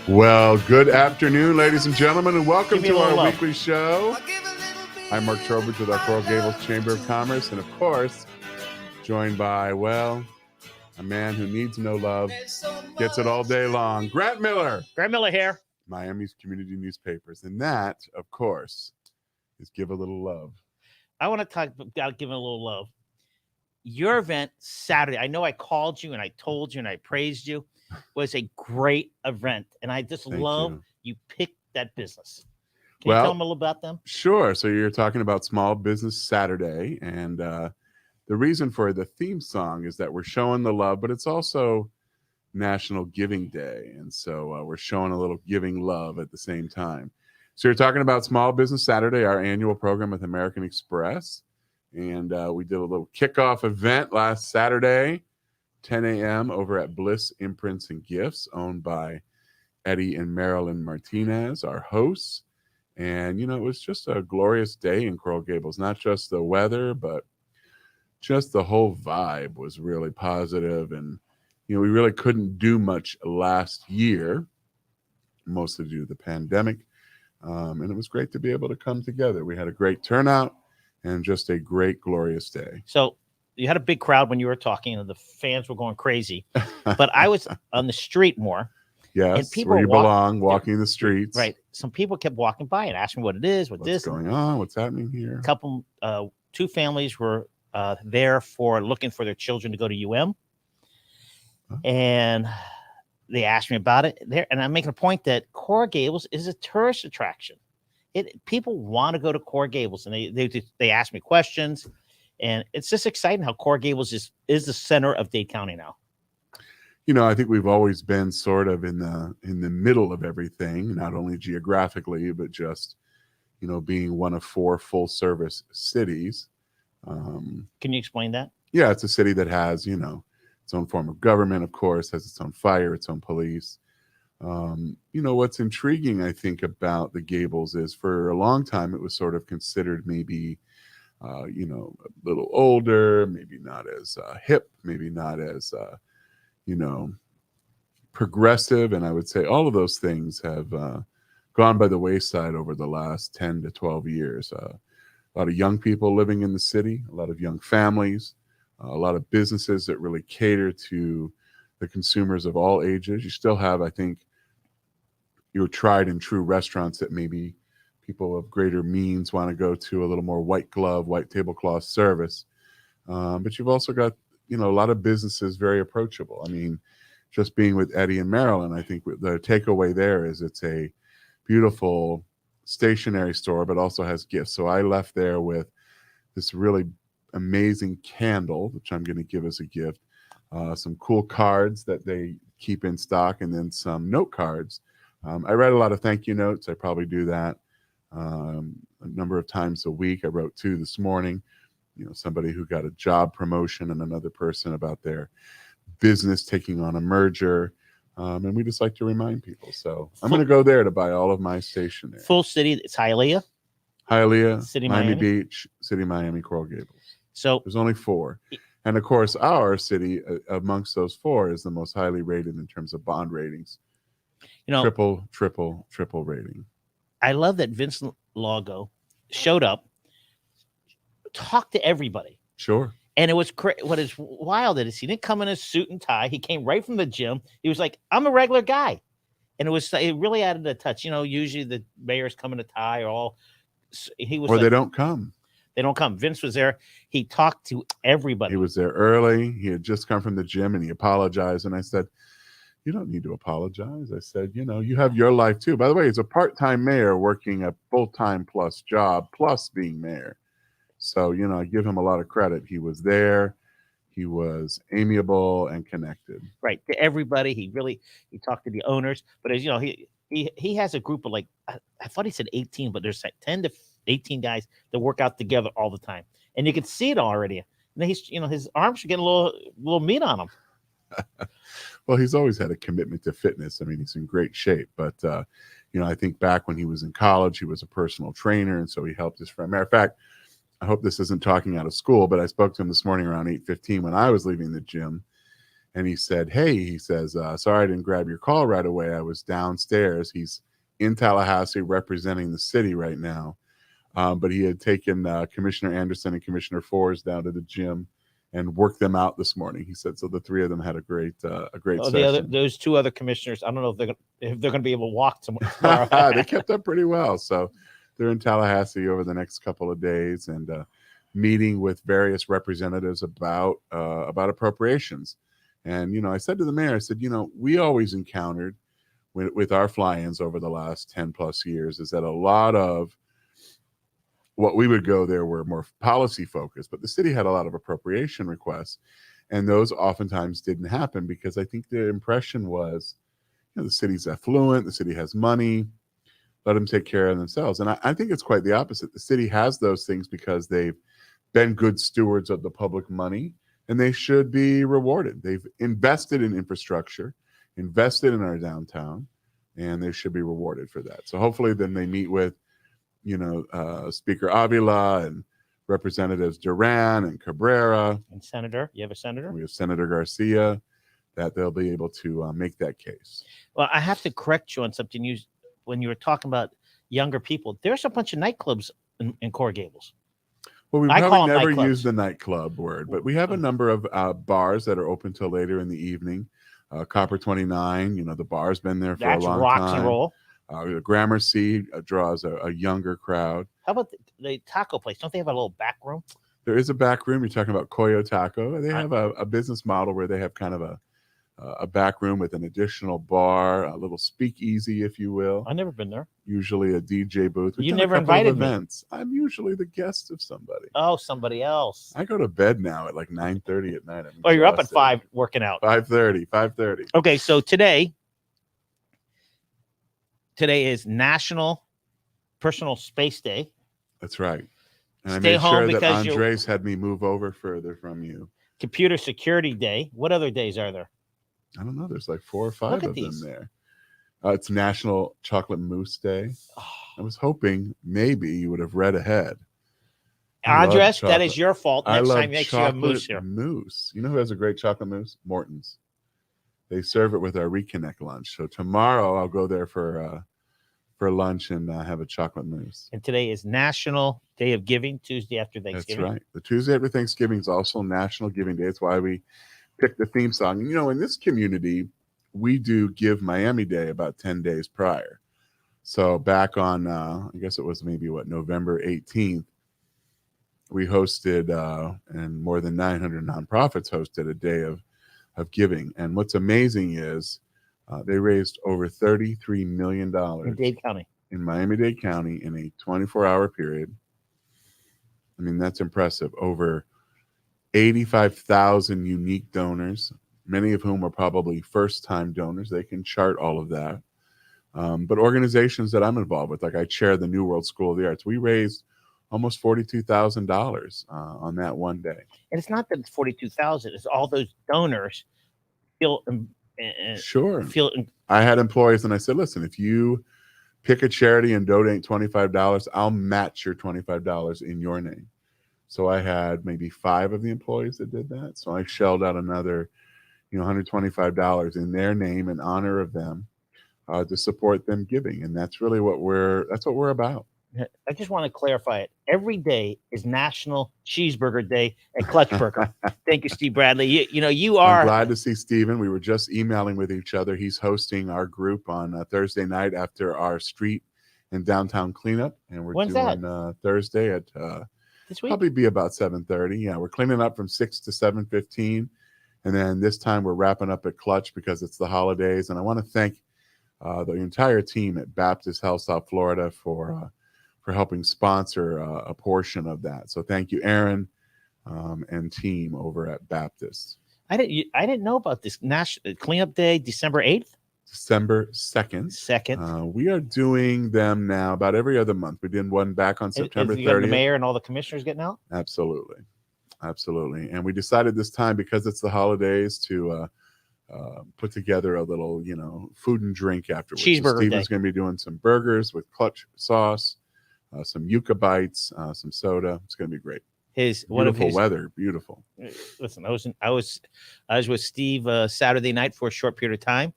Well, good afternoon, ladies and gentlemen, and welcome Give me to a little our love. weekly show. I'm Mark Trowbridge with our Coral Gables Chamber of Commerce, and of course, joined by, well, a man who needs no love, gets it all day long, Grant Miller, Grant Miller here. Miami's community newspapers. And that, of course, is Give a Little Love. I want to talk about giving a little love. Your event Saturday, I know I called you and I told you and I praised you, was a great event. And I just Thank love you. you picked that business. Can you tell them a little about them? Sure. So you're talking about Small Business Saturday, and the reason for the theme song is that we're showing the love, but it's also National Giving Day. And so we're showing a little giving love at the same time. So you're talking about Small Business Saturday, our annual program with American Express. And we did a little kickoff event last Saturday, 10 a.m. over at Bliss Imprints and Gifts, owned by Eddie and Marilyn Martinez, our hosts. And, you know, it was just a glorious day in Coral Gables, not just the weather, but just the whole vibe was really positive. And, you know, we really couldn't do much last year, mostly due to the pandemic. And it was great to be able to come together. We had a great turnout and just a great, glorious day. So you had a big crowd when you were talking, and the fans were going crazy. But I was on the street more. Yes, and people where you walk- belong, walking the streets. Right. Some people kept walking by and asking what it is, What's going on? What's happening here? A couple, two families were there for looking for their children to go to UM. And they asked me about it there. And I'm making a point that Coral Gables is a tourist attraction. People want to go to Coral Gables, and they ask me questions. And it's just exciting how Coral Gables is the center of Dade County now. You know, I think we've always been sort of in the middle of everything, not only geographically, but just, you know, being one of 4 full service cities. Can you explain that? Yeah, it's a city that has, you know, its own form of government, of course, has its own fire, its own police. You know, what's intriguing, I think, about the Gables is for a long time it was sort of considered maybe, you know, a little older, maybe not as hip, maybe not as, you know, progressive. And I would say all of those things have gone by the wayside over the last 10 to 12 years. A lot of young people living in the city, a lot of young families, a lot of businesses that really cater to the consumers of all ages. You still have, I think, your tried and true restaurants that maybe people of greater means want to go to, a little more white glove, white tablecloth service. But you've also got, you know, a lot of businesses very approachable. I mean, just being with Eddie and Marilyn, I think the takeaway there is it's a beautiful stationery store, but also has gifts. So I left there with this really amazing candle, which I'm going to give as a gift, some cool cards that they keep in stock, and then some note cards. I read a lot of thank you notes. I probably do that a number of times a week. I wrote 2 this morning. You know, somebody who got a job promotion and another person about their business taking on a merger. And we just like to remind people. So I'm going to go there to buy all of my stationery. Full city, it's Hialeah, City Miami Beach, City Miami, Coral Gables. So there's only 4. And of course, our city amongst those 4 is the most highly rated in terms of bond ratings. You know, triple rating. I love that Vincent Lago showed up, talked to everybody. Sure. And it was what is wild is he didn't come in a suit and tie. He came right from the gym. He was like, I'm a regular guy. And it really added a touch. You know, usually the mayors come in a tie or all. He was, or they don't come. They don't come. Vince was there. He talked to everybody. He was there early. He had just come from the gym and he apologized. And I said, you don't need to apologize. I said, you know, you have your life too. By the way, he's a part-time mayor working a full-time plus job plus being mayor. So, you know, I give him a lot of credit. He was there. He was amiable and connected. Right. To everybody. He talked to the owners. But as you know, he has a group of like, I thought he said 18, but there's like 10 to 18 guys that work out together all the time. And you can see it already. And he's, you know, his arms are getting a little meat on him. Well, he's always had a commitment to fitness. I mean, he's in great shape. But, you know, I think back when he was in college, he was a personal trainer. And so he helped his friend. Matter of fact, I hope this isn't talking out of school, but I spoke to him this morning around 8:15 when I was leaving the gym. and he said, "Hey," he says, "sorry I didn't grab your call right away. I was downstairs." He's in Tallahassee representing the city right now, but he had taken Commissioner Anderson and Commissioner Forrest down to the gym and worked them out this morning. He said so. The three of them had a great session. Those two other commissioners, I don't know if they're going to be able to walk tomorrow. They kept up pretty well. So they're in Tallahassee over the next couple of days and meeting with various representatives about appropriations. And, I said to the mayor, I said, we always encountered with our fly-ins over the last 10 plus years is that a lot of what we would go there were more policy focused, but the city had a lot of appropriation requests. And those oftentimes didn't happen because I think the impression was, the city's affluent, the city has money, let them take care of themselves. And I think it's quite the opposite. The city has those things because they've been good stewards of the public money, and they should be rewarded. They've invested in infrastructure, invested in our downtown, and they should be rewarded for that. So hopefully then they meet with, Speaker Avila and Representatives Duran and Cabrera. And Senator, you have a senator? We have Senator Garcia, that they'll be able to make that case. Well, I have to correct you on something. When you were talking about younger people, there's a bunch of nightclubs in Coral Gables. Well, we probably never used the nightclub word, but we have a number of bars that are open till later in the evening. Copper 29, the bar's been there for a long time. That's rocks and roll. Gramercy draws a younger crowd. How about the taco place? Don't they have a little back room? There is a back room. You're talking about Coyo Taco. They have a business model where they have kind of a back room with an additional bar, a little speakeasy, if you will. I've never been there. Usually a DJ booth. You never invited me. I'm usually the guest of somebody. Oh, somebody else. I go to bed now at like 9:30 at night. You're up at 5 working out. 5:30. Okay, so today is National Personal Space Day. That's right. And Stay I made home sure that Andres had me move over further from you. Computer Security Day. What other days are there? I don't know. There's like 4 or 5 of them there. It's National Chocolate Mousse Day. Oh. I was hoping maybe you would have read ahead. Andres, that is your fault. Next time, make sure you have mousse here. Mousse. You know who has a great chocolate mousse? Morton's. They serve it with our Reconnect lunch. So tomorrow I'll go there for lunch and have a chocolate mousse. And today is National Day of Giving, Tuesday after Thanksgiving. That's right. The Tuesday after Thanksgiving is also National Giving Day. It's why we picked the theme song. And, in this community, we do Give Miami Day about 10 days prior. So back on, I guess it was maybe November 18th, we hosted, and more than 900 nonprofits hosted a day of giving. And what's amazing is they raised over $33 million in Dade County, in Miami-Dade County in a 24-hour period. I mean, that's impressive. Over 85,000 unique donors, many of whom are probably first-time donors. They can chart all of that. But organizations that I'm involved with, like I chair the New World School of the Arts, we raised almost $42,000 on that one day. And it's not that it's $42,000; it's all those donors feel. Sure. I had employees, and I said, "Listen, if you pick a charity and donate $25, I'll match your $25 in your name." So I had maybe 5 of the employees that did that. So I shelled out another, $125 in their name in honor of them to support them giving, and that's really what we're about. I just want to clarify it. Every day is National Cheeseburger Day at Clutch Burger. Thank you, Steve Bradley. You are. I'm glad to see Steven. We were just emailing with each other. He's hosting our group on Thursday night after our street and downtown cleanup, and we're doing Thursday at this week? Probably be about 7:30. Yeah, we're cleaning up from 6 to 7:15, and then this time we're wrapping up at Clutch because it's the holidays. And I want to thank the entire team at Baptist Health South Florida for helping sponsor a portion of that. So thank you, Aaron, and team over at Baptist. I didn't know about this National Cleanup Day, December 8th. December 2nd. We are doing them now about every other month. We did one back on September 30th. The mayor and all the commissioners getting out? Absolutely. And we decided this time, because it's the holidays, to put together a little, food and drink afterwards. Cheeseburger so Steven's going to be doing some burgers with Clutch sauce, some yucca bites, some soda. It's going to be great. one of Beautiful his weather, beautiful. listen, I was with Steve Saturday night for a short period of time.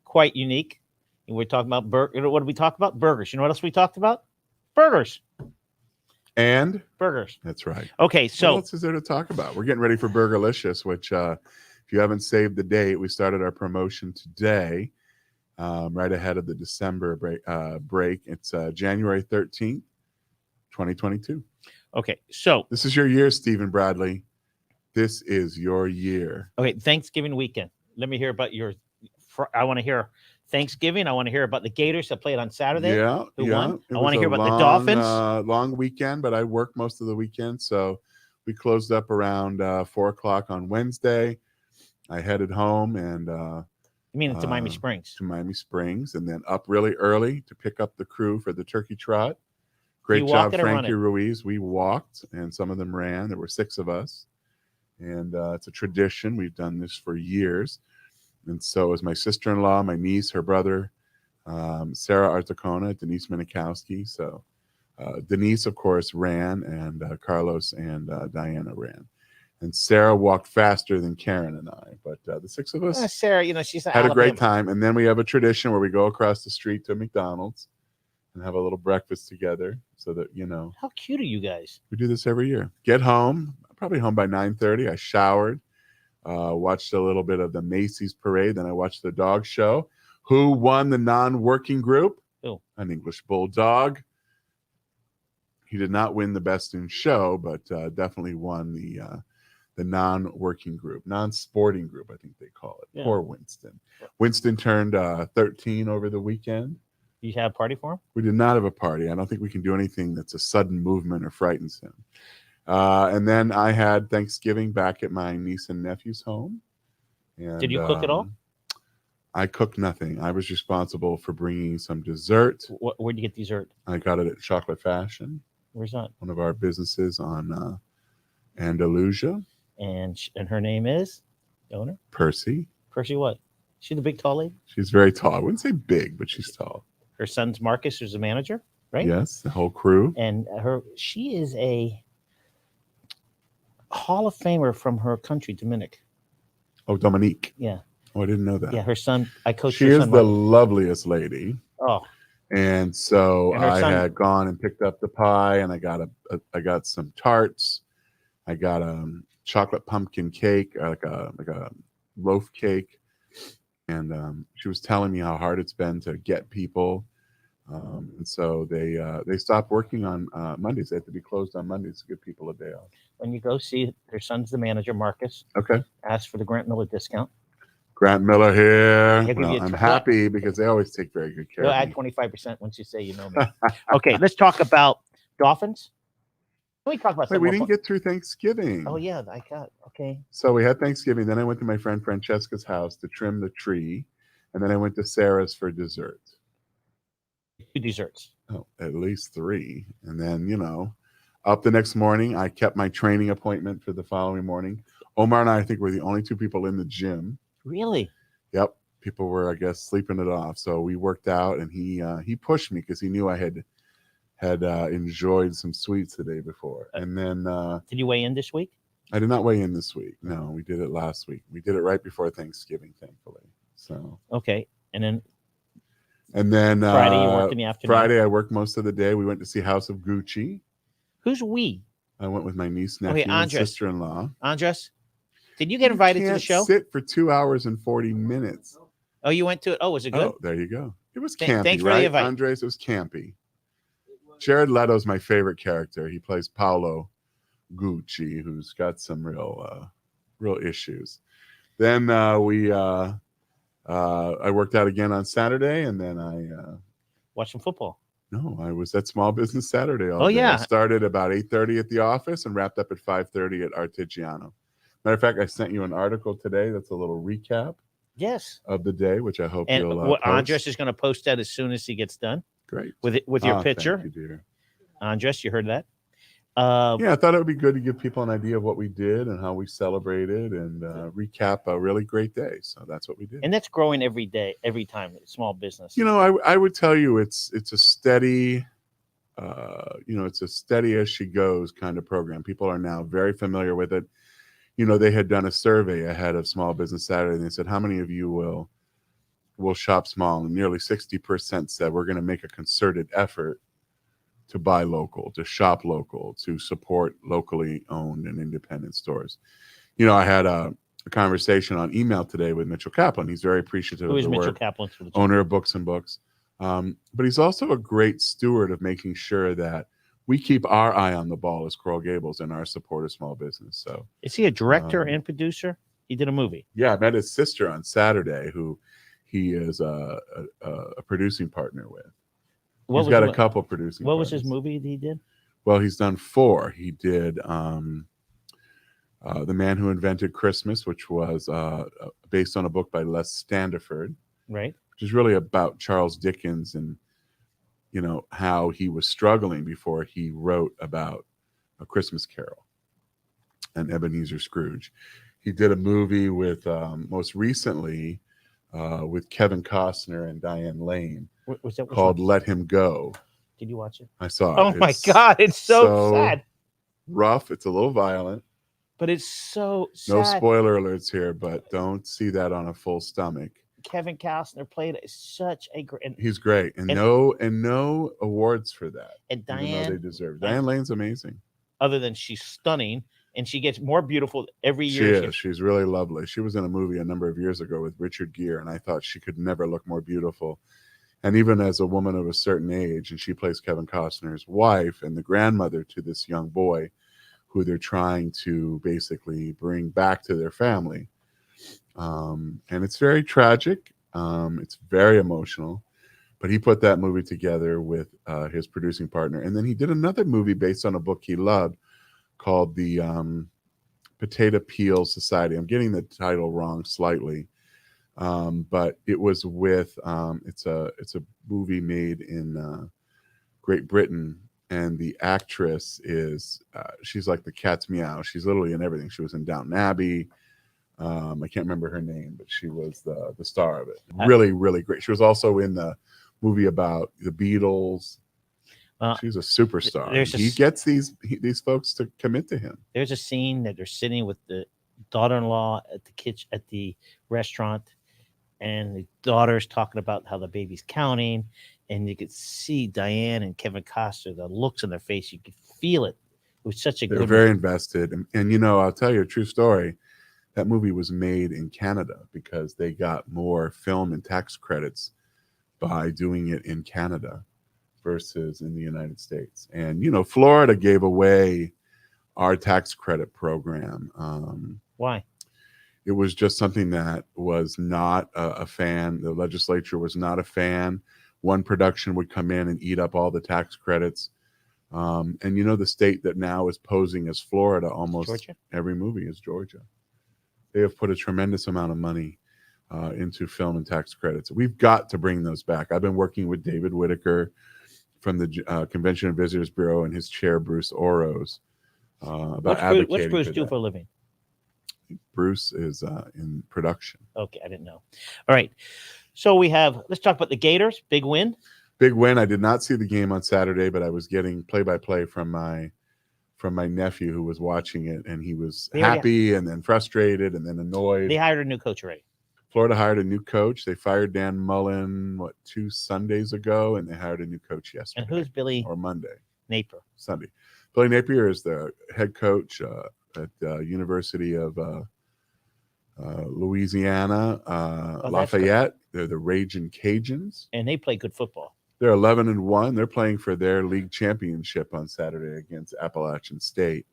Quite unique. And we're talking about what did we talk about? Burgers. You know what else we talked about? Burgers. And Burgers. that's right. Okay, so what else is there to talk about? We're getting ready for Burgerlicious, which if you haven't saved the date, we started our promotion today, right ahead of the December break. It's January 13th, 2022. Okay, so this is your year, Stephen Bradley. This is your year. Okay, Thanksgiving weekend. Let me hear about I want to hear Thanksgiving. I want to hear about the Gators that played on Saturday. Yeah, Who won? I want to hear about the Dolphins. Long weekend, but I worked most of the weekend, so we closed up around 4:00 on Wednesday. I headed home and you mean to Miami Springs? To Miami Springs, and then up really early to pick up the crew for the turkey trot. Great job, Frankie Ruiz. We walked, and some of them ran. There were 6 of us, and it's a tradition. We've done this for years. And so it was my sister-in-law, my niece, her brother, Sarah Artacona, Denise Minikowski. So Denise, of course, ran, and Carlos and Diana ran. And Sarah walked faster than Karen and I. But the 6 of us Sarah, she's had a great time. And then we have a tradition where we go across the street to McDonald's and have a little breakfast together so that, How cute are you guys? We do this every year. Get home, probably home by 9:30. I showered. Watched a little bit of the Macy's parade. Then I watched the dog show. Who won the non-working group? Who? An English bulldog. He did not win the best in show, but definitely won the non-working group, non-sporting group, I think they call it. Yeah. Poor Winston. Winston turned 13 over the weekend. You have a party for him? We did not have a party. I don't think we can do anything that's a sudden movement or frightens him. And then I had Thanksgiving back at my niece and nephew's home. And, did you cook at all? I cooked nothing. I was responsible for bringing some dessert. Where'd you get dessert? I got it at Chocolate Fashion. Where's that? One of our businesses on Andalusia. And her name is? The owner? Percy. Percy what? She the big tall lady? She's very tall. I wouldn't say big, but she's tall. Her son's Marcus, who's the manager, right? Yes, the whole crew. And she is a Hall of Famer from her country, Dominic. Oh, Dominique. Yeah. Oh, I didn't know that. Yeah, her son. I coached. She is the loveliest lady. Oh. And so I had gone and picked up the pie, and I got some tarts. I got a chocolate pumpkin cake, like a loaf cake, and she was telling me how hard it's been to get people. And so they stopped working on Mondays. They had to be closed on Mondays to give people a day off. When you go see their son's the manager, Marcus. Okay. Ask for the Grant Miller discount. Grant Miller here. Well, I'm happy because they always take very good care of me. Add 25% once you say you know me. Okay, let's talk about Dolphins. Can we talk about we didn't get through Thanksgiving. Oh, yeah, okay. So we had Thanksgiving. Then I went to my friend Francesca's house to trim the tree. And then I went to Sarah's for dessert. 2 desserts. Oh, at least 3. And then, up the next morning, I kept my training appointment for the following morning. Omar and I think, were the only 2 people in the gym. Really? Yep. People were, I guess, sleeping it off. So we worked out, and he pushed me because he knew I had enjoyed some sweets the day before. And then did you weigh in this week? I did not weigh in this week. No, we did it last week. We did it right before Thanksgiving, thankfully. So okay. And then Friday you worked in the afternoon. Friday I worked most of the day. We went to see House of Gucci. Who's we? I went with my niece, nephew, and sister-in-law. Andres, did you get invited to the show? Sit for 2 hours and 40 minutes. Oh, you went to it? Oh, was it good? Oh, there you go. It was campy, thanks for right, the invite. Andres? It was campy. Jared Leto's my favorite character. He plays Paolo Gucci, who's got some real issues. Then I worked out again on Saturday, and then I watched some football. No, I was at Small Business Saturday all day. Yeah. I started about 8:30 at the office and wrapped up at 5:30 at Artigiano. Matter of fact, I sent you an article today that's a little recap. Yes. Of the day, which I hope you'll post. Andres is going to post that as soon as he gets done. Great. With your picture. Thank you, dear. Andres, you heard that? Yeah, I thought it would be good to give people an idea of what we did and how we celebrated and recap a really great day. So that's what we did. And that's growing every day, every time. Small business. I would tell you it's a steady it's a steady as she goes kind of program. People are now very familiar with it. They had done a survey ahead of Small Business Saturday, and they said, how many of you will shop small? And nearly 60% said we're going to make a concerted effort to buy local, to shop local, to support locally owned and independent stores. I had a conversation on email today with Mitchell Kaplan. He's very appreciative Who of is the Mitchell work, Kaplan? owner of Books and Books. But he's also a great steward of making sure that we keep our eye on the ball as Coral Gables and our support of small business. So, is he a director and producer? He did a movie. Yeah, I met his sister on Saturday, who he is a producing partner with. He's got a couple producing. What was his movie that he did? Well, he's done 4. He did The Man Who Invented Christmas, which was based on a book by Les Standiford, right? Which is really about Charles Dickens and how he was struggling before he wrote about A Christmas Carol and Ebenezer Scrooge. He did a movie with most recently with Kevin Costner and Diane Lane called Let Him Go. Did you watch it? I saw it. Oh my God, it's so sad. Rough. It's a little violent. But it's so sad. No spoiler alerts here, but don't see that on a full stomach. Kevin Costner played such a great. He's great, and no awards for that. And Diane, even though they deserve. Diane Lane's amazing. Other than she's stunning, and she gets more beautiful every year. She's really lovely. She was in a movie a number of years ago with Richard Gere, and I thought she could never look more beautiful. And even as a woman of a certain age, and she plays Kevin Costner's wife and the grandmother to this young boy, who they're trying to basically bring back to their family. And it's very tragic. It's very emotional. But he put that movie together with his producing partner. And then he did another movie based on a book he loved called The Potato Peel Society. I'm getting the title wrong slightly. But it was with, it's a movie made in Great Britain. And the actress is, she's like the cat's meow. She's literally in everything. She was in Downton Abbey. I can't remember her name, but she was the star of it. Really, really great. She was also in the movie about the Beatles. She's a superstar. He gets these folks to commit to him. There's a scene that they're sitting with the daughter-in-law at the kitchen at the restaurant, and the daughter's talking about how the baby's counting, and you could see Diane and Kevin Costner, the looks on their face. You could feel it. It was such a good. They're very invested, and I'll tell you a true story. That movie was made in Canada because they got more film and tax credits by doing it in Canada versus in the United States. And, Florida gave away our tax credit program. Why? It was just something that was not a fan. The legislature was not a fan. One production would come in and eat up all the tax credits. And the state that now is posing as Florida, almost Georgia? Every movie is Georgia. They have put a tremendous amount of money into film and tax credits. We've got to bring those back. I've been working with David Whitaker from the Convention and Visitors Bureau and his chair, Bruce Oros, about advocating. What's Bruce do for a living? Bruce is in production. Okay, I didn't know. All right. So let's talk about the Gators. Big win. Big win. I did not see the game on Saturday, but I was getting play-by-play from my nephew who was watching it, and he was happy and then frustrated and then annoyed. They hired a new coach, right? Florida hired a new coach. They fired Dan Mullen, 2 Sundays ago, and they hired a new coach yesterday. And who's Billy? Or Monday. Napier. Sunday. Billy Napier is the head coach at the University of Louisiana, Lafayette. They're the Ragin' Cajuns. And they play good football. They're 11-1. They're playing for their league championship on Saturday against Appalachian State.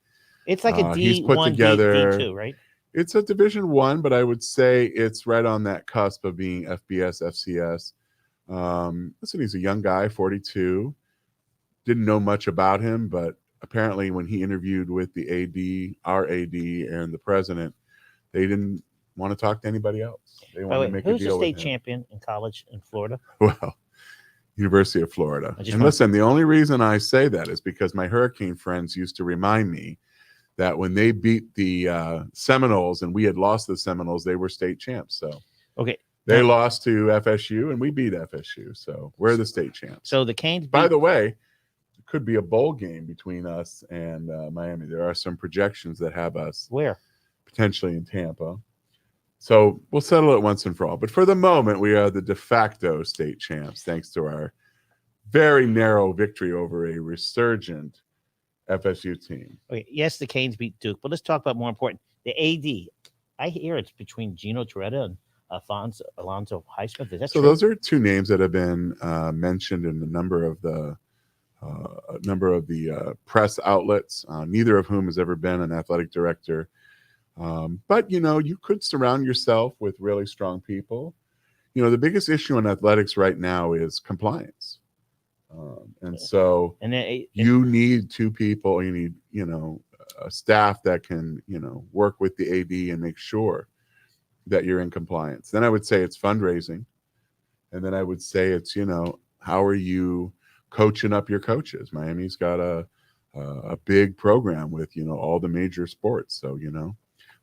It's like a D1, D2, right? It's a Division I, but I would say it's right on that cusp of being FBS, FCS. Listen, he's a young guy, 42. Didn't know much about him, but apparently when he interviewed with the AD, our AD, and the president, they didn't want to talk to anybody else. They wanted to make a deal with him. Who's the state champion in college in Florida? Well, University of Florida. And listen, the only reason I say that is because my Hurricane friends used to remind me that when they beat the Seminoles and we had lost the Seminoles, they were state champs. So okay, they lost to FSU and we beat FSU. So we're the state champs. So the Canes. By the way, could be a bowl game between us and Miami. There are some projections that have us Where? potentially in Tampa. So we'll settle it once and for all. But for the moment, we are the de facto state champs, thanks to our very narrow victory over a resurgent FSU team. Okay, yes, the Canes beat Duke, but let's talk about more important. The AD. I hear it's between Gino Toretta and Alonzo Highsmith. Is that So true? those are two names that have been mentioned in a number of the press outlets, neither of whom has ever been an athletic director. But, you could surround yourself with really strong people. The biggest issue in athletics right now is compliance. And so you need two people, you need, a staff that can, work with the AD and make sure that you're in compliance. Then I would say it's fundraising. And then I would say it's, how are you coaching up your coaches? Miami's got a big program with, all the major sports. So,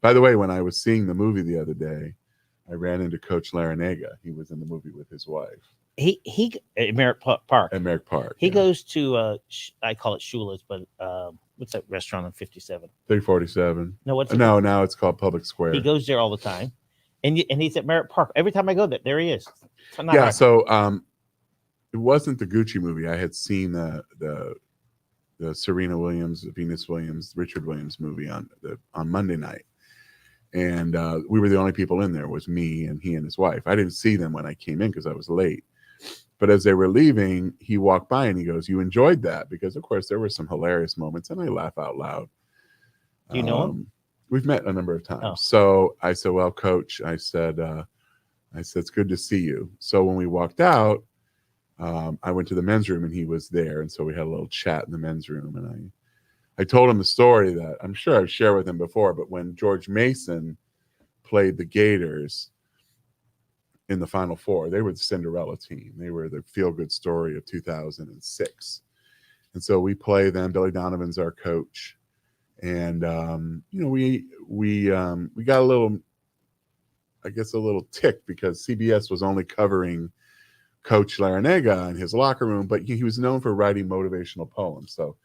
by the way, when I was seeing the movie the other day, I ran into Coach Larinaga. He was in the movie with his wife. He at Merritt Park. At Merritt Park. He goes to I call it Shula's, but what's that restaurant on 57? 347. No, what's it? No, now it's called Public Square. He goes there all the time, and he's at Merritt Park every time I go there. There he is. Yeah. So it wasn't the Gucci movie. I had seen the Serena Williams, Venus Williams, Richard Williams movie on Monday night. And we were the only people in there. It was me and he and his wife. I didn't see them when I came in because I was late. But as they were leaving, he walked by and he goes, "You enjoyed that?" Because, of course, there were some hilarious moments, and I laugh out loud. Do you know him? We've met a number of times. Oh. So I said, "Well, Coach," I said, "it's good to see you." So when we walked out, I went to the men's room and he was there. And so we had a little chat in the men's room. And I told him the story that I'm sure I've shared with him before, but when George Mason played the Gators in the Final Four, they were the Cinderella team. They were the feel-good story of 2006. And so we play them. Billy Donovan's our coach. And, we got a little tick because CBS was only covering Coach Larinaga in his locker room, but he was known for writing motivational poems. So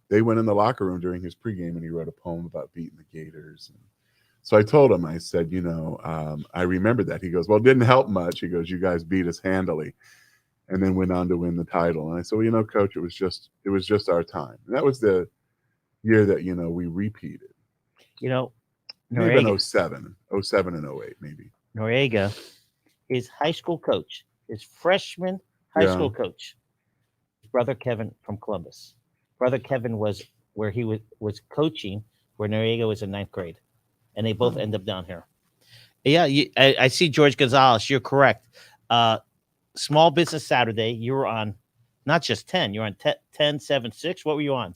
they went in the locker room during his pregame and he wrote a poem about beating the Gators. And so I told him, I said, I remember that. He goes, "Well, it didn't help much." He goes, "You guys beat us handily," and then went on to win the title. And I said, "Well, Coach, it was just our time." And that was the year that, we repeated. Maybe in 07 and 08, maybe. Noriega, his high school coach, his freshman high school coach, his brother Kevin from Columbus. Brother Kevin was where he was coaching, where Noriega was in ninth grade, and they both end up down here. Yeah, I see George Gonzalez. You're correct. Small Business Saturday. You were on not just 10. You're on 10, 7, 6. What were you on?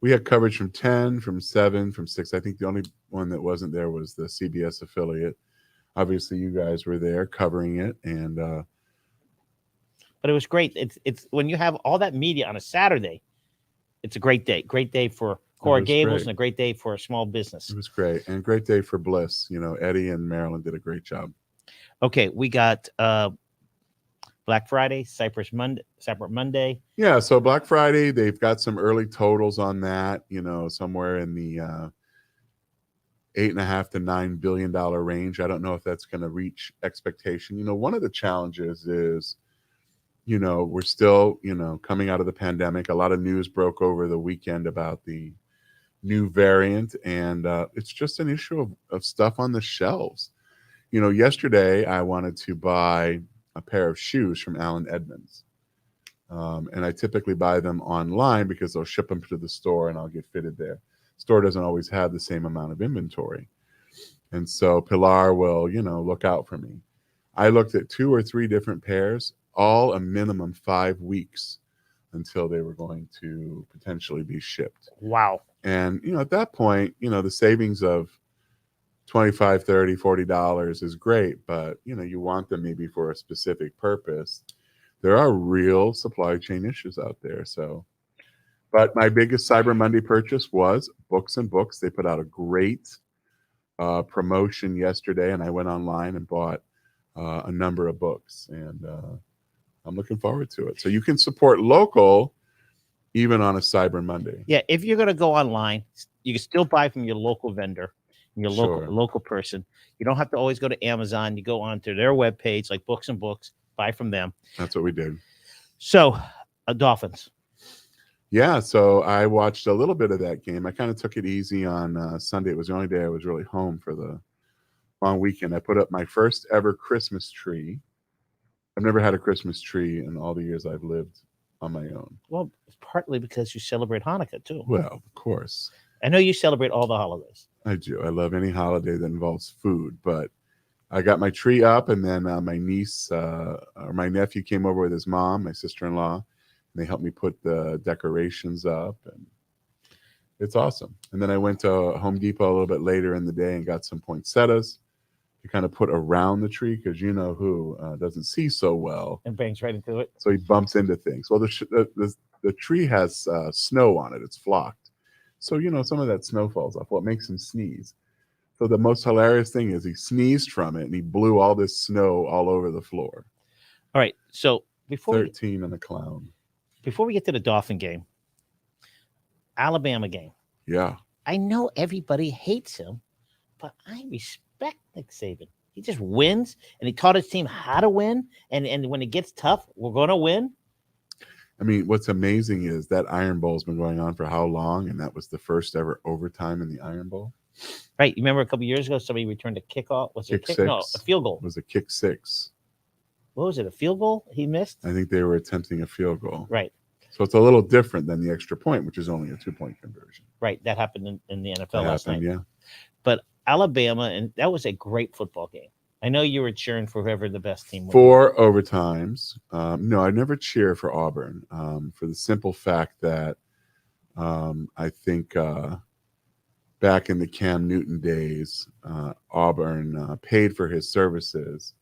We had coverage from 10, from 7, from 6. I think the only one that wasn't there was the CBS affiliate. Obviously, you guys were there covering it, and but it was great. It's when you have all that media on a Saturday, it's a great day. Great day for Cora Gables and a great day for a small business. It was great, and a great day for Bliss. Eddie and Marilyn did a great job. Okay, we got Black Friday, Cyber Monday. Yeah, so Black Friday, they've got some early totals on that. Somewhere in the $8.5 to $9 billion range. I don't know if that's going to reach expectation. One of the challenges is, we're still, coming out of the pandemic. A lot of news broke over the weekend about the new variant, and it's just an issue of stuff on the shelves. Yesterday I wanted to buy a pair of shoes from Allen Edmonds. And I typically buy them online because they'll ship them to the store and I'll get fitted there. Store doesn't always have the same amount of inventory. And so Pilar will, look out for me. I looked at 2 or 3 different pairs, all a minimum 5 weeks until they were going to potentially be shipped. Wow. And, at that point, the savings of $25, $30, $40 is great, but, you want them maybe for a specific purpose. There are real supply chain issues out there. So, but my biggest Cyber Monday purchase was Books and Books. They put out a great promotion yesterday, and I went online and bought a number of books, and I'm looking forward to it. So you can support local even on a Cyber Monday. Yeah, if you're gonna go online, you can still buy from your local vendor, your local Sure. local person. You don't have to always go to Amazon. You go onto their webpage, like Books and Books, buy from them. That's what we did. So, Dolphins. Yeah, so I watched a little bit of that game. I kind of took it easy on Sunday. It was the only day I was really home for the long weekend. I put up my first ever Christmas tree. I've never had a Christmas tree in all the years I've lived on my own. Well, it's partly because you celebrate Hanukkah too. Well, of course, I know you celebrate all the holidays. I do. I love any holiday that involves food, but I got my tree up, and then my niece or my nephew came over with his mom, my sister-in-law, and they helped me put the decorations up, and it's awesome. And then I went to Home Depot a little bit later in the day and got some poinsettias to kind of put around the tree, because you know who doesn't see so well, And bangs right into it. so he bumps into things. Well, the tree has snow on it; it's flocked, so you know some of that snow falls off. Well, it makes him sneeze. So the most hilarious thing is he sneezed from it and he blew all this snow all over the floor. All right. So 13 and a clown. before we get to the Dolphin game, Alabama game. Yeah. I know everybody hates him, but I respect Nick Saban. He just wins, and he taught his team how to win. And when it gets tough, we're going to win. I mean, what's amazing is that Iron Bowl's been going on for how long? And that was the first ever overtime in the Iron Bowl. Right. You remember a couple years ago, somebody returned a kickoff. Was it Kick No, a six. field goal. It was a kick six. What was it? A field goal he missed? I think they were attempting a field goal. Right. So it's a little different than the extra point, which is only a 2-point conversion. Right. That happened in the NFL That last happened, night. yeah. But Alabama, and that was a great football game. I know you were cheering for whoever the best team was. 4 overtimes. No, I never cheer for Auburn for the simple fact that I think back in the Cam Newton days, Auburn paid for his services,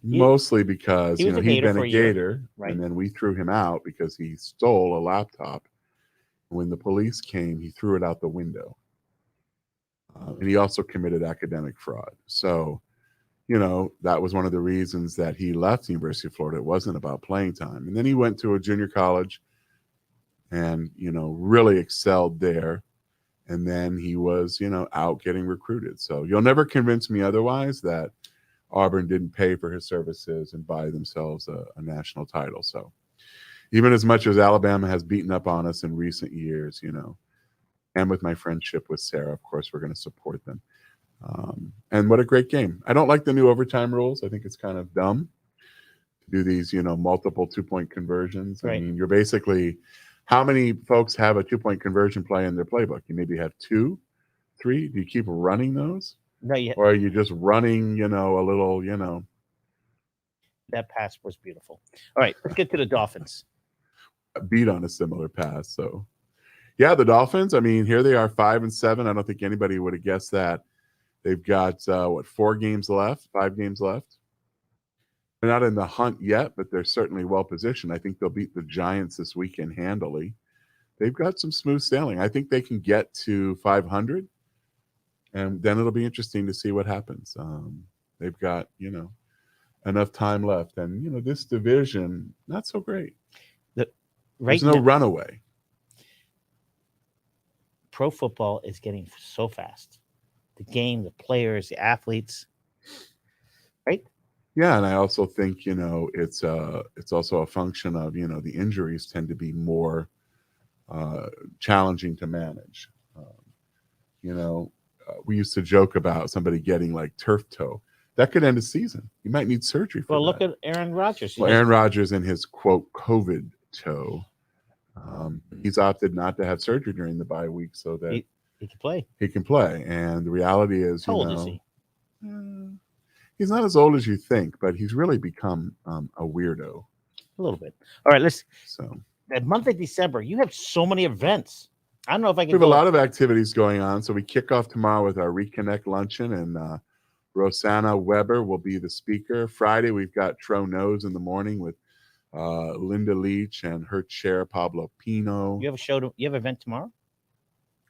mostly because he was a he'd Gator been for a a year. Gator, Right. and then we threw him out because he stole a laptop. When the police came, he threw it out the window. And he also committed academic fraud. So, that was one of the reasons that he left the University of Florida. It wasn't about playing time. And then he went to a junior college and, really excelled there. And then he was, out getting recruited. So you'll never convince me otherwise that Auburn didn't pay for his services and buy themselves a national title. So even as much as Alabama has beaten up on us in recent years, and with my friendship with Sarah, of course, we're going to support them. And what a great game. I don't like the new overtime rules. I think it's kind of dumb to do these, multiple 2-point conversions. Right. I mean, you're basically, how many folks have a 2-point conversion play in their playbook? You maybe have 2, 3. Do you keep running those? No, Or are you just running, a little, that pass was beautiful. All right, let's get to the Dolphins. beat on a similar pass. So, yeah, the Dolphins, I mean, here they are 5-7. I don't think anybody would have guessed that. They've got, 4 games left, 5 games left. They're not in the hunt yet, but they're certainly well positioned. I think they'll beat the Giants this weekend handily. They've got some smooth sailing. I think they can get to 500, and then it'll be interesting to see what happens. They've got, enough time left. And, this division, not so great. There's no runaway. Pro football is getting so fast. The game, the players, the athletes, right? Yeah, and I also think it's also a function of the injuries tend to be more challenging to manage. We used to joke about somebody getting like turf toe. That could end a season. You might need surgery for that. Well, look at Aaron Rodgers. Well, Aaron Rodgers in his quote COVID toe, he's opted not to have surgery during the bye week so that he can play. He can play, and the reality is, how old is he? He's not as old as you think, but he's really become a weirdo. A little bit. All right, let's. So that month of December, you have so many events. I don't know if I can. We have a lot of activities going on. So we kick off tomorrow with our Reconnect luncheon, and Rosanna Weber will be the speaker. Friday, we've got Tro Knows in the morning with Linda Leach and her chair Pablo Pino. You have a show. You have an event tomorrow.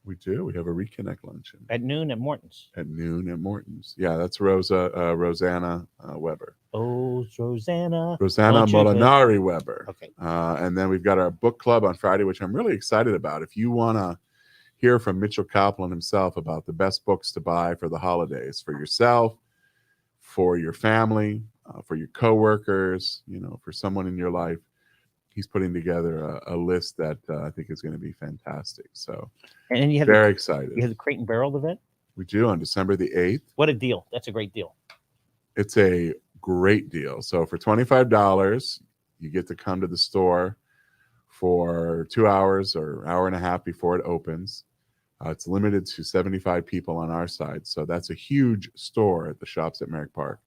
We do. We have a reconnect luncheon at noon at Morton's. at noon at Morton's. Yeah, that's Rosanna Weber. Oh, Rosanna. Rosanna Won't you go- Molinari Weber. Okay. And then we've got our book club on Friday, which I'm really excited about. If you want to hear from Mitchell Kaplan himself about the best books to buy for the holidays, for yourself, for your family, for your coworkers, for someone in your life, he's putting together a list that I think is going to be fantastic. So And then you have very excited. You have the Crate and Barrel event. We do on December the 8th. What a deal! That's a great deal. It's a great deal. So for $25, you get to come to the store for 2 hours or hour and a half before it opens. It's limited to 75 people on our side. So that's a huge store at the shops at Merrick Park.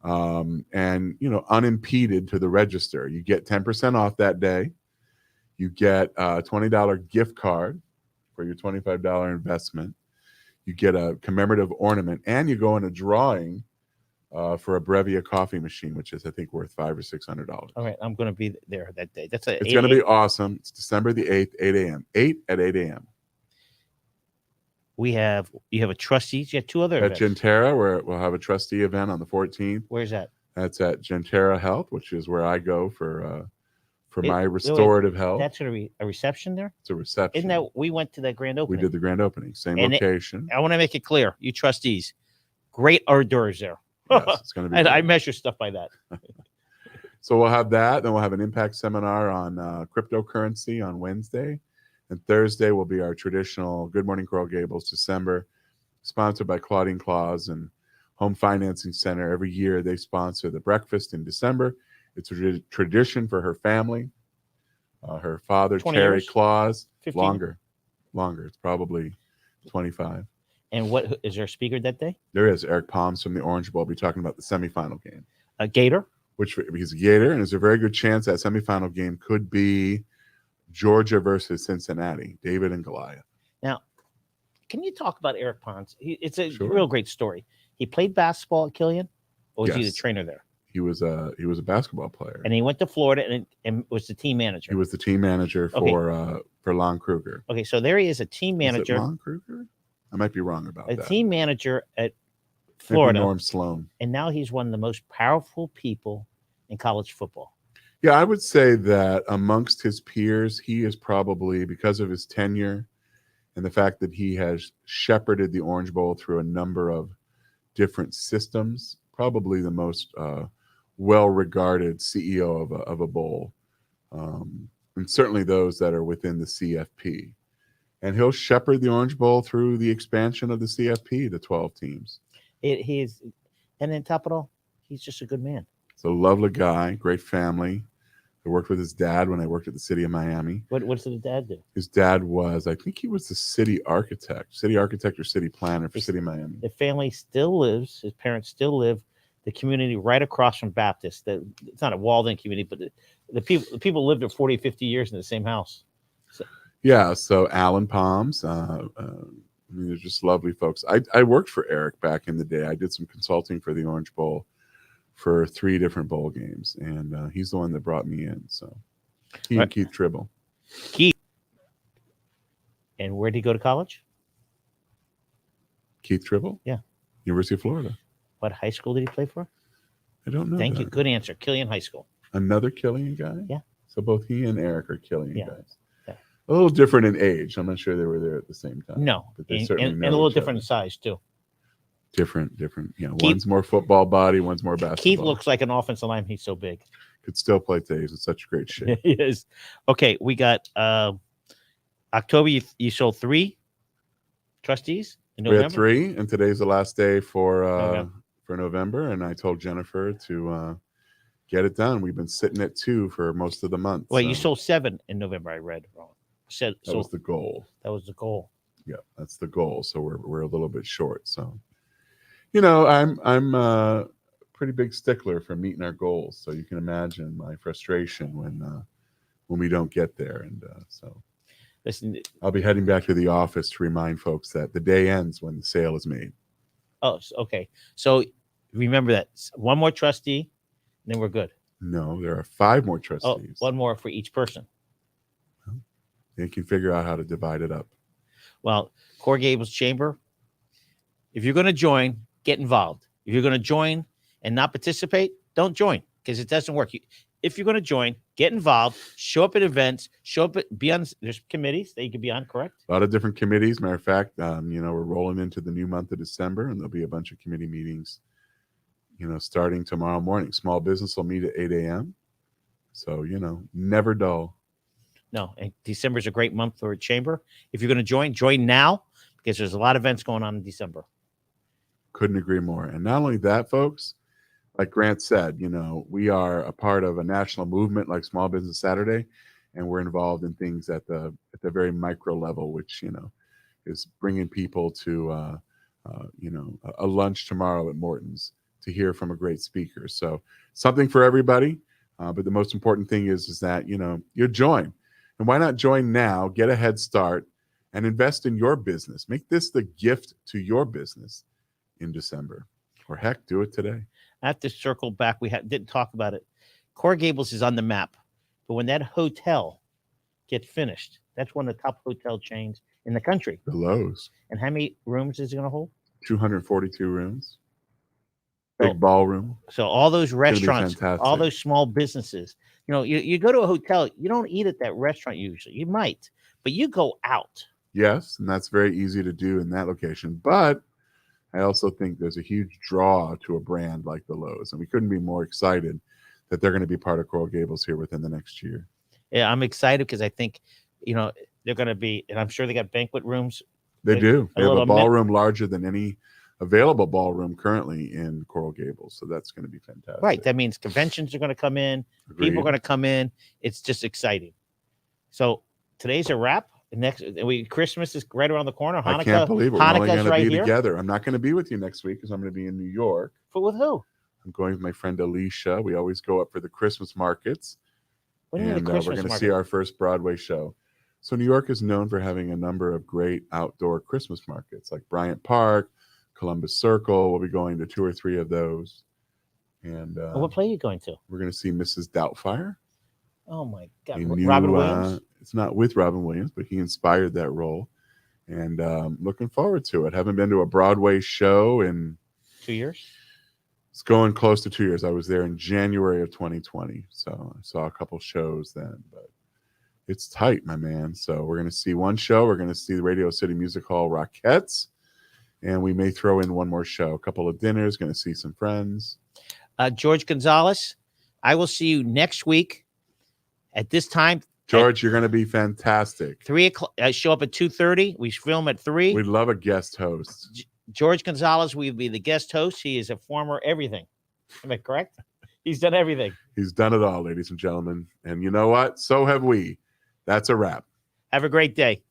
And, unimpeded to the register. You get 10% off that day. You get a $20 gift card for your $25 investment. You get a commemorative ornament, and you go in a drawing for a Brevia coffee machine, which is, I think, worth $500 or $600. All right, I'm going to be there that day. It's going to be awesome. It's December the 8th, 8 a.m. 8 at 8 a.m. You have a trustees. You have two other At events. Gentera, where we'll have a trustee event on the 14th. Where's that? That's at Gentera Health, which is where I go for my restorative health. That's going to be a reception there? It's a reception. Isn't that we went to the grand opening? We did the grand opening, same location. I want to make it clear, you trustees, great hors d'oeuvres there. Yes, it's going to be. I measure stuff by that. So we'll have that. Then we'll have an impact seminar on cryptocurrency on Wednesday. And Thursday will be our traditional Good Morning Coral Gables December, sponsored by Claudine Claus and Home Financing Center. Every year they sponsor the breakfast in December. It's a tradition for her family. Her father, Terry Claus, 15? longer. It's probably 25. And what is there a speaker that day? There is. Eric Palms from the Orange Bowl will be talking about the semifinal game. A Gator? Which he's a Gator, and there's a very good chance that semifinal game could be Georgia versus Cincinnati, David and Goliath. Now, can you talk about Eric Pons? It's a Sure. real great story. He played basketball at Killian, or was he the Yes. trainer there? He was a basketball player, And he went to Florida and was the team manager. he was the team manager for Lon Kruger. Okay, so there he is, a team manager. Is it Lon Kruger? I might be wrong about A that. team manager at Maybe Florida, Norm Sloan. and now he's one of the most powerful people in college football. Yeah, I would say that amongst his peers, he is probably, because of his tenure and the fact that he has shepherded the Orange Bowl through a number of different systems, probably the most well-regarded CEO of a bowl, and certainly those that are within the CFP. And he'll shepherd the Orange Bowl through the expansion of the CFP to 12 teams. And then top it all, he's just a good man. He's a lovely guy, great family. I worked with his dad when I worked at the city of Miami. What did the dad do? His dad was, I think he was the city architect or city planner for city of Miami. The family still lives. His parents still live. The community right across from Baptist. It's not a walled-in community, but the people lived there 40, 50 years in the same house. Yeah, so Alan Palms. They're just lovely folks. I worked for Eric back in the day. I did some consulting for the Orange Bowl for 3 different bowl games, and he's the one that brought me in. So he and Keith Tribble. Keith. And where did he go to college? Keith Tribble? Yeah. University of Florida. What high school did he play for? I don't know. Thank you. Good answer. Killian High School. Another Killian guy? Yeah. So both he and Eric are Killian guys. Yeah. A little different in age. I'm not sure they were there at the same time. No. But they and certainly a know little each different other. in size, too. Different. Keith- One's more football body, one's more basketball. Keith looks like an offensive lineman. He's so big. Could still play today. He's in such great shape. He is. Okay, we got October. You sold 3 trustees in November. We had 3, and today's the last day for November. And I told Jennifer to get it done. We've been sitting at 2 for most of the month. Well, you sold 7 in November. I read wrong. That was the goal. That was the goal. Yeah, that's the goal. So we're a little bit short. So, I'm a pretty big stickler for meeting our goals. So you can imagine my frustration when we don't get there. And so Listen. I'll be heading back to the office to remind folks that the day ends when the sale is made. Oh, okay. So remember that. One more trustee, and then we're good. No, there are 5 more Oh, trustees. one more for each person. They can figure out how to divide it up. Well, Core Gables Chamber, if you're going to join, get involved. If you're going to join and not participate, don't join because it doesn't work. If you're going to join, get involved, show up at events, be on, there's committees that you can be on, correct? A lot of different committees. Matter of fact, we're rolling into the new month of December, and there'll be a bunch of committee meetings, starting tomorrow morning. Small business will meet at 8 a.m. So, never dull. No, and December is a great month for a chamber. If you're going to join now because there's a lot of events going on in December. Couldn't agree more. And not only that, folks, like Grant said, we are a part of a national movement like Small Business Saturday, and we're involved in things at the very micro level, which is bringing people to a lunch tomorrow at Morton's to hear from a great speaker. So something for everybody. But the most important thing is that you join, and why not join now? Get a head start and invest in your business. Make this the gift to your business in December, or heck, do it today. I have to circle back. We didn't talk about it. Core Gables is on the map, but when that hotel gets finished, that's one of the top hotel chains in the country. The Lowe's. And how many rooms is it going to hold? 242 rooms. Big ballroom. So all those restaurants, all those small businesses, you go to a hotel, you don't eat at that restaurant usually. You might, but you go out. Yes, and that's very easy to do in that location. But I also think there's a huge draw to a brand like the Lowe's, and we couldn't be more excited that they're going to be part of Coral Gables here within the next year. Yeah, I'm excited because I think, they're going to be, and I'm sure they got banquet rooms. They do. They have a ballroom larger than any available ballroom currently in Coral Gables, so that's going to be fantastic. Right. That means conventions are going to come in. Agreed. People are going to come in. It's just exciting. So today's a wrap. Christmas is right around the corner. Hanukkah, I can't believe it. We're only going to be together. I'm not going to be with you next week because I'm going to be in New York. But with who? I'm going with my friend Alicia. We always go up for the Christmas markets. What do you mean the Christmas we're going to see our first Broadway show. So New York is known for having a number of great outdoor Christmas markets, like Bryant Park, Columbus Circle. We'll be going to 2 or 3 of those. And what play are you going to? We're going to see Mrs. Doubtfire. Oh my God! Robin Williams. It's not with Robin Williams, but he inspired that role, and looking forward to it. Haven't been to a Broadway show in 2 years. It's going close to 2 years. I was there in January of 2020, so I saw a couple shows then. But it's tight, my man. So we're going to see one show. We're going to see the Radio City Music Hall Rockettes, and we may throw in one more show. A couple of dinners. Going to see some friends. George Gonzalez, I will see you next week at this time. George, you're going to be fantastic. 3:00. I show up at 2:30. We film at 3. We'd love a guest host. George Gonzalez will be the guest host. He is a former everything. Am I correct? He's done everything. He's done it all, ladies and gentlemen. And you know what? So have we. That's a wrap. Have a great day.